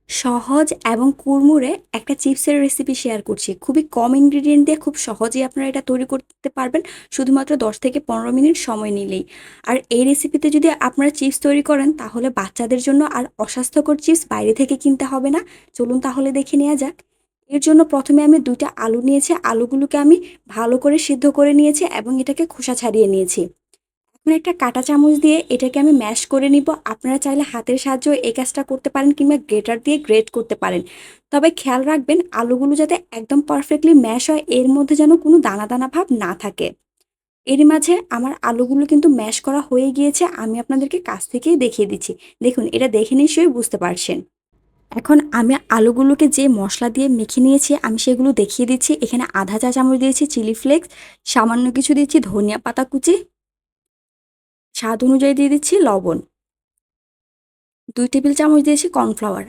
সহজ এবং কুড়মুড়ে একটা চিপসের রেসিপি শেয়ার করছি। খুবই কম ইনগ্রিডিয়েন্ট দিয়ে খুব সহজেই আপনারা এটা তৈরি করতে পারবেন শুধুমাত্র ১০ থেকে ১৫ মিনিট সময় নিলেই। আর এই রেসিপিতে যদি আপনারা চিপস তৈরি করেন তাহলে বাচ্চাদের জন্য আর অস্বাস্থ্যকর চিপস বাইরে থেকে কিনতে হবে না। চলুন তাহলে দেখে নেওয়া যাক। এর জন্য প্রথমে আমি ২ টা আলু নিয়েছি। আলুগুলোকে আমি ভালো করে সিদ্ধ করে নিয়েছি এবং এটাকে খোসা ছাড়িয়ে নিয়েছি। এখন একটা কাঁটা চামচ দিয়ে এটাকে আমি ম্যাশ করে নিব। আপনারা চাইলে হাতের সাহায্যেও এই কাজটা করতে পারেন কিংবা গ্রেটার দিয়ে গ্রেট করতে পারেন। তবে খেয়াল রাখবেন আলুগুলো যাতে একদম পারফেক্টলি ম্যাশ হয়, এর মধ্যে যেন কোনো দানা, দানা ভাব না থাকে। এরই মাঝে আমার আলুগুলো কিন্তু ম্যাশ করা হয়ে গিয়েছে। আমি আপনাদেরকে কাছ থেকেই দেখিয়ে দিচ্ছি। দেখুন এটা দেখে নিশ্চয়ই বুঝতে পারছেন। এখন আমি আলুগুলোকে যে মসলা দিয়ে মেখে নিয়েছি আমি সেগুলো দেখিয়ে দিচ্ছি। এখানে ১/২ চা চামচ দিয়েছি চিলি ফ্লেক্স, সামান্য কিছু দিচ্ছি ধনিয়া পাতা কুচি, স্বাদ অনুযায়ী দিয়ে দিচ্ছি লবণ। ২ টেবিল চামচ দিয়েছি কর্নফ্লাওয়ার।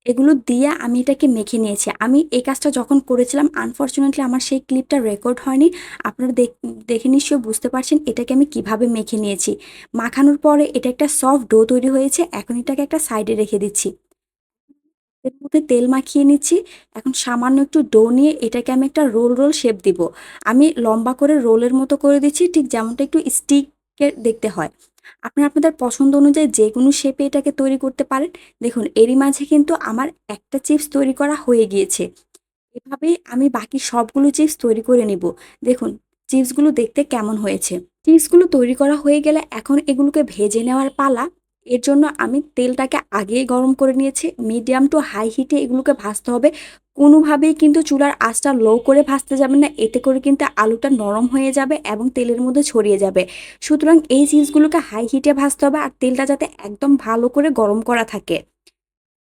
এগুলো দিয়ে আমি এটাকে মেখে নিয়েছি। আমি এই কাজটা যখন করেছিলাম আনফরচুনেটলি আমার সেই ক্লিপটা রেকর্ড হয়নি। আপনারা দেখে নিশ্চয়ই বুঝতে পারছেন এটাকে আমি কিভাবে মেখে নিয়েছি। মাখানোর পরে এটা একটা সফট ডো তৈরি হয়েছে। এখন এটাকে একটা সাইডে রেখে দিচ্ছি। এর মধ্যে তেল মাখিয়ে নিচ্ছি। এখন সামান্য একটু ডো নিয়ে এটাকে আমি একটা রোল, রোল শেপ দিব। আমি লম্বা করে রোলের মতো করে দিচ্ছি ঠিক যেমনটা একটু স্টিকের দেখতে হয়। আপনারা আপনাদের পছন্দ অনুযায়ী যেকোনো শেপে এটাকে তৈরি করতে পারেন। দেখুন এরই মাঝে কিন্তু আমার একটা চিপস তৈরি করা হয়ে গিয়েছে। এভাবেই আমি বাকি সবগুলো চিপস তৈরি করে নিব। দেখুন চিপসগুলো দেখতে কেমন হয়েছে। চিপসগুলো তৈরি করা হয়ে গেলে এখন এগুলোকে ভেজে নেওয়ার পালা। এর জন্য আমি তেলটাকে আগেই গরম করে নিয়েছি। মিডিয়াম টু হাই হিটে এগুলোকে ভাজতে হবে। কোনোভাবেই কিন্তু চুলার আঁচটা লো করে ভাজতে যাবেন না। এতে করে কিন্তু আলুটা নরম হয়ে যাবে এবং তেলের মধ্যে ছড়িয়ে যাবে। সুতরাং এই চিপসগুলোকে হাই হিটে ভাজতে হবে আর তেলটা যাতে একদম ভালো করে গরম করা থাকে।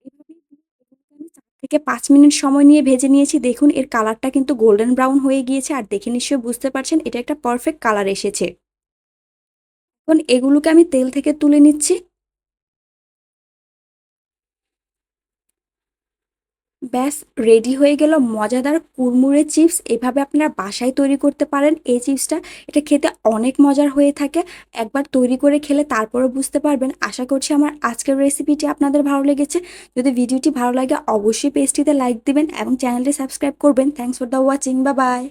এভাবেই এগুলোকে আমি ৪ থেকে ৫ মিনিট সময় নিয়ে ভেজে নিয়েছি। দেখুন এর কালারটা কিন্তু গোল্ডেন ব্রাউন হয়ে গিয়েছে আর দেখে নিশ্চয়ই বুঝতে পারছেন এটা একটা পারফেক্ট কালার এসেছে। এখন এগুলোকে আমি তেল থেকে তুলে নিচ্ছি। ব্যাস রেডি হয়ে গেল মজাদার কুড়মুড়ে চিপস। এভাবে আপনারা বাসায় তৈরি করতে পারেন এই চিপসটা। এটা খেতে অনেক মজার হয়ে থাকে। একবার তৈরি করে খেলে তারপরে বুঝতে পারবেন। আশা করছি আমার আজকের রেসিপিটি আপনাদের ভালো লেগেছে। যদি ভিডিওটি ভালো লাগে অবশ্যই পেজটিতে লাইক দিবেন এবং চ্যানেলটি সাবস্ক্রাইব করবেন। Thanks for the watching. Bye bye.